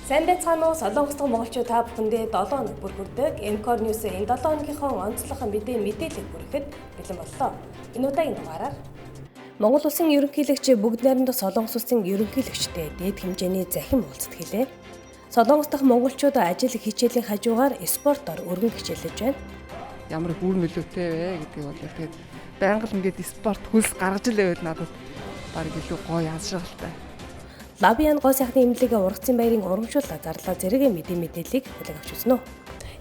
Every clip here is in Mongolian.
Сайн байцгаана уу Солонгос дахь монголчууд та бүхэндээ 7 хоног бүр хүрдэг Encore News-ийн 7 хоногийнхоо онцлог мэдээллийг хүрэхэд бэлэн боллоо. Энэ удаагийн дугаараар Монгол улсын ерөнхийлөгч бүгд найрамдах Солонгос улсын ерөнхийлөгчтэй дээд хэмжээний захин уулзалт хийлээ. Солонгос дахь монголчууд ажил хичээлийн хажуугаар спортоор өргөн хичээлж байна. Ямар их үр нөлөөтэй вэ гэдгийг бол тэгээд байнга л ингээд спорт хөлс гаргаж л байвал надад баг илүү гоё азшаалтай. Лабиан гоо сайхны эмнэлгийн ургацын баярын урамшууллаа зарлаа зэрэг мэдээллийг хүлээн авч үзнэ.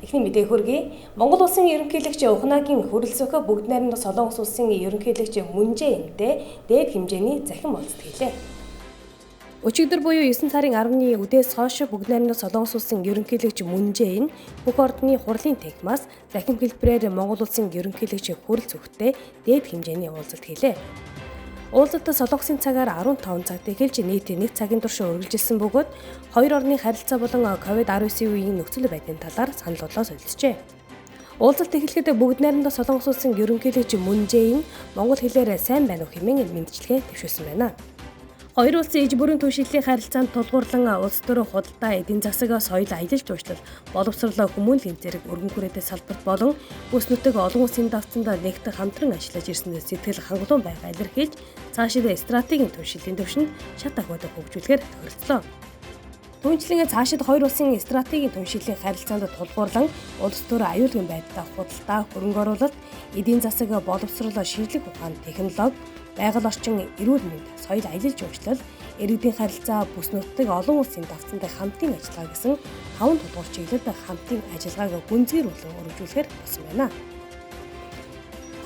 Эхний мэдээ хөргий. Монгол улсын ерөнхийлөгч Ухнагийн хүрэлцөөхөө бүгд найрамдах Солонгос улсын ерөнхийлөгч Мун Чжэ-интэй дээд хэмжээний захин уулзалт хийлээ. Өчигдөр буюу 9 сарын 10-ны үдээс хойш бүгд найрамдах Солонгос улсын ерөнхийлөгч Мун Чжэ-ин бүх ордны хурлын танхимаас захин хэлбэрээр Монгол улсын ерөнхийлөгч хүрэлцөөхтэй дээд хэмжээний уулзалт хийлээ. Уулзалтад Солонгосын цагаар 15 цагт эхэлж нийт 1 цагийн турш үргэлжилсэн бөгөөд хоёр орны харилцаа болон COVID-19 үеийн нөхцөл байдлын талаар санал бодлоо солилцжээ. Уулзалт эхлэхэд бүгд найрамдах Солонгос улсын ерөнхийлөгч Мун Чжэ-ин монгол хэлээр сайн байна уу хэмээн мэдчилгээ дэвшүүлсэн байна. Хоёр улсын иж бүрийн түшиглэлийн харилцаанд тулгуурлан улс төр худалдаа, эдийн засаг, соёл, аялал жуулчлал, боловсрол, хүмүүнлэгийн зэрэг өргөн хүрээтэй салбарт болон бүс нутаг олон улсын давтцанд нэгт хамтран ажиллаж ирсэн сэтгэл хангалуун байга илэрхийлж цаашид стратегийн түшиглэлийн төвшөнд шат ахуйд хөгжүүлэхээр тохиролцлоо. Түүнчлэн цаашид хоёр улсын стратегийн түншлийн харилцаанд тулгуурлан улс төр аюулгүй байдлаа худалдаа, хөрөнгө оруулалт, эдийн засаг, боловсрол, шинжлэх ухаан, технологи, байгаль орчин, эрүүл мэнд, соёл, аялал жуулчлал, иргэдийн харилцаа, бүс нутаг, олон улсын давтцанд хамтын ажиллагаа гэсэн 5 тулгуур чиглэлд хамтын ажиллагааг гүнзгийрүүлэн өргөжүүлэхээр болсон байна.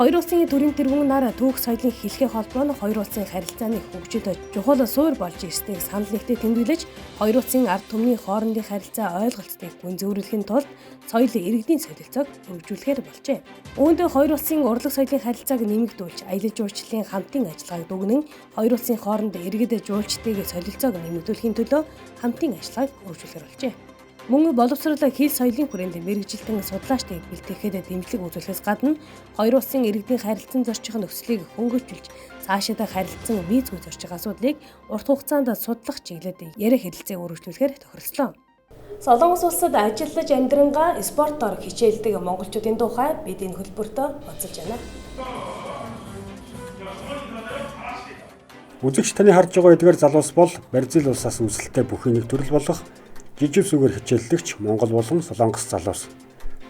Хоёр улсын төрийн тэргүүн нар түүх соёлын хэлхээ холбоо нь хоёр улсын харилцааны хөгжид чухал суурь болж ирснийг санал нэгтээ тэмдэглэж, хоёр улсын ард түмний хоорондын харилцаа ойлголцыг гүнзгийрүүлэхийн тулд соёл иргэдийн солилцоог хөгжүүлэхээр болжээ. Үүнд хоёр улсын урлаг соёлын харилцааг нэмэгдүүлж, аялал жуулчлалын хамтын ажиллагааг дүгнэн, хоёр улсын хооронд иргэд жуулчдын солилцоог нэмэгдүүлэхийн төлөө хамтын ажиллагааг хөгжүүлэхээр болжээ. Мөн боловсрол хэл соёлын хүрээнд мэрэгжилтэн судлаачдыг бэлтгэхэд дэмжлэг үзүүлэхээс гадна хоёр улсын иргэдийн харилцан зорчих нөхцөлийг хөнгөлжүүлж цаашид харилцан визгүй зорчих асуудлыг урт хугацаанд судлах чиглэлд яриа хэлэлцээ өргөжлүүлэхээр тохиролцлоо. Солонгос улсад ажиллаж амьдрангаа спортоор хичээлдэг монголчуудын тухай бид энэ хөлбөртөө онцолж байна. Үзэгч таны харж байгаа эдгээр залуус бол Бразил улсаас үүсэлтэй бүхий нэг төрөл болох жижиг сүгээр хичээллэгч Монгол болон Солонгос залуус.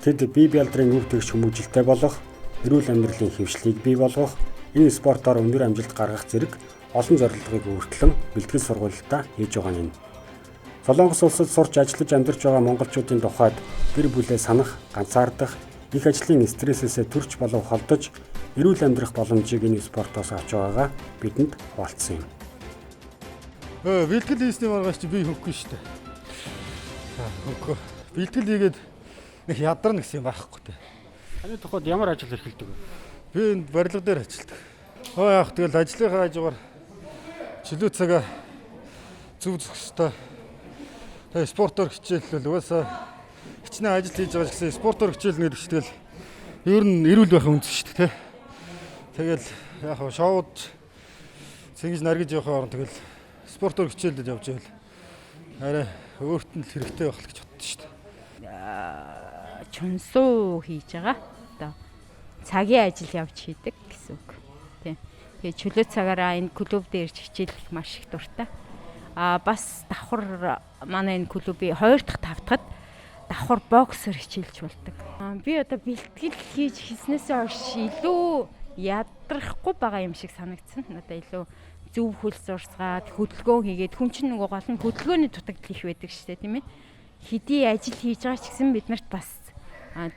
Тэд бие бэлдрийн өв тэгш хүмүүжилтэй болох, эрүүл амьдралын хэвшлийг бий болгох, энэ спортоор өндөр амжилт гаргах зэрэг олон зорилгыг өөрчлөн бэлтгэл сургуультай хийж байгаа юм. Солонгос улсад сурч ажиллаж амьдарч байгаа монголчуудын тухайд гэр бүлээ санах, ганцаардах, их ажлын стрессээс төрч болов холдож, эрүүл амьдрах боломжийг энэ спортоос авч байгаагаа бидэнд хуваалцсан юм. Бэлтгэл хийсний маргааш чи би хөөхгүй шүү дээ. Хөөхгүй. Бэлтгэл хийгээд нэг ядарна гэсэн юм байхгүй дээ. Таны тухайд ямар ажил эрхэлдэг вэ? Би энд барилга дээр ажилладаг. Яах тэгэл ажлынхаа хажуугаар чөлөө цагаа зөв зөвхөстэй. Тэгээ спортоор хичээлэл угаасаа хичнээн ажил хийж байгаа ч гэсэн спортоор хичээлнэ гэж тэгэл ер нь эрүүл байх үндэс шүү дээ. Тэгэл яах вэ шоуд цэнгэж наргиж явах орон тэгэл спортоор хичээлдэж явж байвал арай өөрт нь хэрэгтэй байх л гэж боддоо шүү дээ. Чунсуу хийж байгаа. Одоо цагийн ажил явж хийдэг гэсэн үг. Тийм. Тэгээ чөлөө цагаараа энэ клуб дээр хичээлэх маш их дуртай. Бас давхар манай энэ клубын 2 дахь 5 дахьд давхар боксер хичээлж болдог. Би одоо бэлтгэл хийж хийснээсээ хойш илүү ядрахгүй байгаа юм шиг санагдсан. Одоо илүү зөв хөл зурсгаад хөдөлгөөн хийгээд хүн чинь нөгөө гол нь хөдөлгөөний дутагдал их байдаг шүү дээ, тийм ээ. Хэдий ажил хийж байгаа ч гэсэн биднэрт бас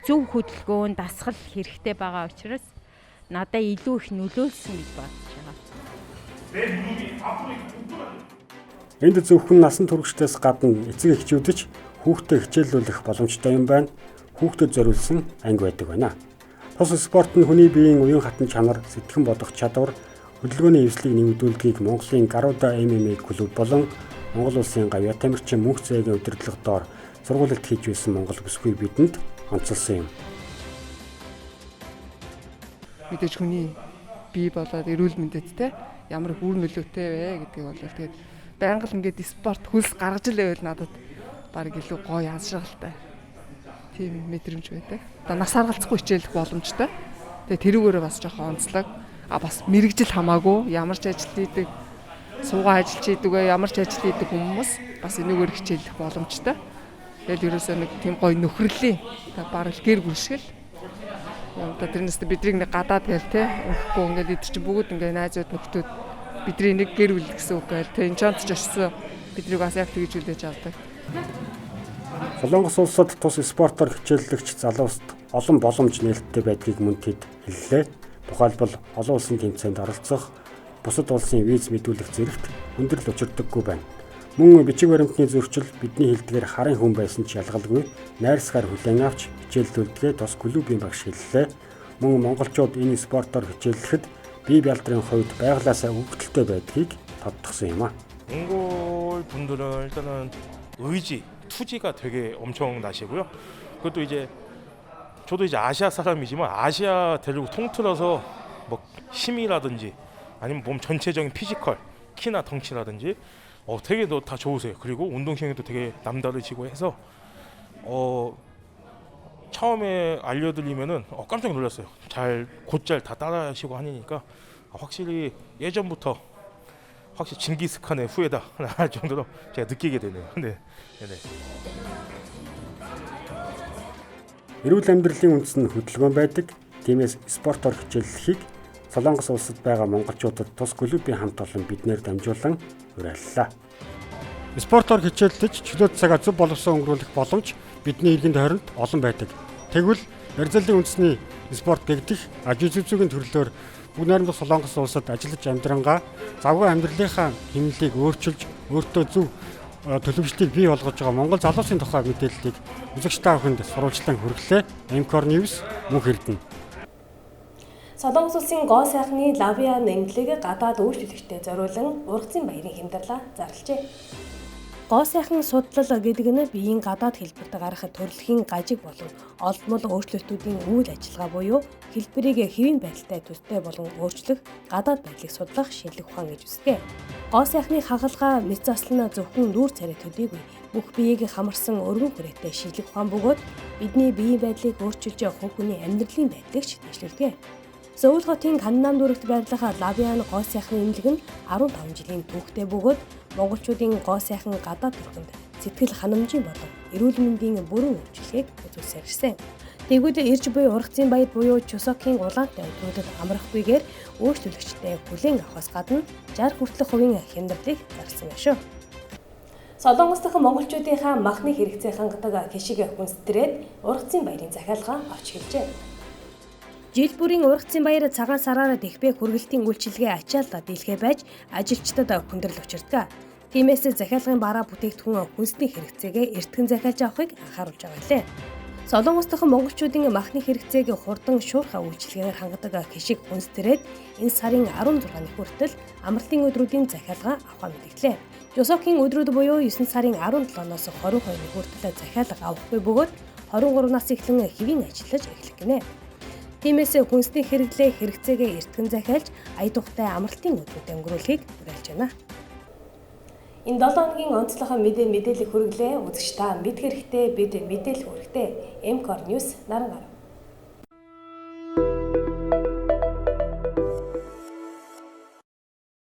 зөв хөдөлгөөн, дасгал хэрэгтэй байгаа учраас надад илүү их нөлөөлсөн гэж бодож байгаа. Энд зөвхөн насан туршидаас гадна эцэг эхчүүдч хүүхдэд хичээллүүлэх боломжтой юм байна. Хүүхдэд зориулсан анги байдаг байна. Тус спорт нь хүний биеийн уян хатан чанар, сэтгэн бодох чадвар, хөдөлгөөний эвслийг нэмэгдүүлэхийг Монголын Гаруда MMA клуб болон Монгол улсын Гавьяа тамирчин мөнх зээгийн удирдлага доор сургуулилт хийж байсан Монгол бүсгүй бидэнд онцолсон юм. Мэдээж хүний бие болоод эрүүл мэндэд ямар их үр нөлөөтэй вэ гэдгийг бол тэгээд байнга л ингээд спорт хөлс гаргаж л байвал надад баг илүү гоё янзшаалтай. Тийм мэдрэмж байдаг. Одоо нас харгалзахгүй хичээлэх боломжтой. Тэгээ тэрүүгээрээ бас жоохон онцлог. Бас мэрэгжил хамаагүй ямар ч ажил хийдэг, суугаа ажиллаж хийдэг, ямар ч ажил хийдэг хүмүүс бас энэгээр хичээлэх боломжтой. Тэгэл ерөөсөө нэг тийм гоё нөхрөлийн баг гэр бүл шиг л. Одоо тэрнээс бидрийг нэг гадаад гээл те өгөхгүй ингээд эдгээр чинь бүгд ингээд найзууд нөхдүүд бидний нэг гэр бүл гэсэн үг гээл те энэ чант ч очсон бидрийг бас яг тэгж үлээж авдаг. Солонгос улсад тус спортоор хичээллэгч залууст олон боломж нээлттэй байдгийг мөн тэд хэллээ. Тухайлбал олон улсын тэмцээнд оролцох, бусад улсын виз мэдүүлэх зэрэгт хүндрэл учирдаггүй байна. Мөн бичиг баримтны зөрчил бидний хэлдгээр харын хүн байсан ч ялгалгүй найрсгаар хүлээн авч хичээллүүлдэгэ тус клубын багш хэллээ. Мөн монголчууд энэ спортоор хичээллэхэд бие бялдрын хувьд байгалаасаа өвдөлттэй байдгийг тодтогсон юм а. 몽골 분들은 일단은 의지, 투지가 되게 엄청나시고요. 그것도 이제 저도 이제 아시아 사람이지만 아시아 대륙 통틀어서 뭐 힘이라든지 아니면 몸 전체적인 피지컬, 키나 덩치라든지 되게 다 좋으세요. 그리고 운동신경도 되게 남다르시고 해서 처음에 알려드리면은 깜짝 놀랐어요. 곧잘 다 따라하시고 하니까 확실히 예전부터 확실히 징기스칸의 후예다 할 정도로 제가 느끼게 되네요. 네. Эрүүл амьдралын үндэс нь хөдөлгөөн байдаг. Тиймээс спортоор хичээллэхийг Солонгос улсад байгаа монголчуудад тус клубын хамт олон биднээр дамжуулан уриаллаа. Спортоор хичээлдэж чөлөөт цагаа зөв боловсон өнгөрүүлэх боломж бидний иргэнд хорионд олон байдаг. Тэгвэл барилзалын үндэсний спорт гэгдэх жижигзүүгийн төрлөөр бүгд найрамдах Солонгос улсад ажиллаж амьдрангаа завгүй амьдралынхаа хэмнэлийг өөрчилж өөртөө зөв төлөвшлийг бий болгож байгаа Монгол залуусын тухай мэдээллийг үзэгч та бүхэнд сурвалжлан хүргэлээ. Эмкор Ньюс мөнх Эрдэнэ. Солонгос улсын гоо сайхны Лавиа нэмлэг гадаад үйлчлэгчдэд зориулан ургацын баярын хямдралаа зарлажээ. Гоо сайхан судлал гэдэг нь биеийн гадаад хэлбэрт гарах төрөлхийн гажиг болон олдмол өөрчлөлтүүдийн үйл ажиллагаа буюу хэлбэрийг хэвийн байдалтай төстэй болон өөрчлөх гадаад байдлыг судлах шинжлэх ухаан гэж үздэг. Гоо сайхны хагалгаа мэд заслан зөвхөн нүүр царай төдийгүй бүх биеийг хамарсан өргөн хүрээтэй шинжлэх ухаан бөгөөд бидний биеийн байдлыг өөрчилж хувь хүний амьдралын байдлыг ч дэвшлүүлдэг. Сөүл хотын Каннам дүрэгт байрлах Лавиан гоо сайхны эмнэлэг нь 15 жилийн түүхтэй бөгөөд монголчуудын гоо сайхан гадаад төрхөнд сэтгэл ханамжийн болон эрүүл мэндийн бүрэн үйлчлэгийг үзүүлсээр ирсэн. Тэгвэл ирж буй ургацын баяр буюу Чусокийн улаантай өдрүүдэд амрахгүйгээр өөрчлөлөгчтэй хүлээн авахаас гадна 60 хүртэлх хувийн хямдралыг зарласан байна шүү. Солонгос дахь монголчуудынхаа махны хэрэгцээ хангадаг гişиг хүнстрээд ургацын баярын захиалга авч хэлжээ. Жил бүрийн ургацын баяр цагаан сараар дэгбэ хүргэлтийн үйлчилгээ ачаалал дийлхэ байж ажилчдад хүндрэл учирдаг. Тиймээс захиалгын бараа бүтээгдэхүүн хүнсний хэрэгцээгээ эртхэн захиалж авахыг анхааруулж байгаа лээ. Солонгос дахь монголчуудын махны хэрэгцээг хурдан шуурхай үйлчилгээгээр хангадаг гişиг хүнстрээд энэ сарын 16-ны хүртэл амралтын өдрүүдийн захиалга авах мэдээлээ. Жосокийн өдрүүд буюу 9 сарын 17-наас 22-ны хүртэл захиалга авахгүй бөгөөд 23-наас эхлэн хэвийн ажиллаж эхлэх гинэ. Тиймээс хүнсний хэрэгцээгээ эртхэн захиалж ая тухтай амралтын өдрүүдэд өнгөрүүлэхийг уриалж байна. Энэ 7 хоногийн онцлог мэдээлэл хүргэлээ. Үзэгч та мэд хэрэгтэй бид мэдээлэл хүргэхдээ Эмкор Ньюс наран гарав.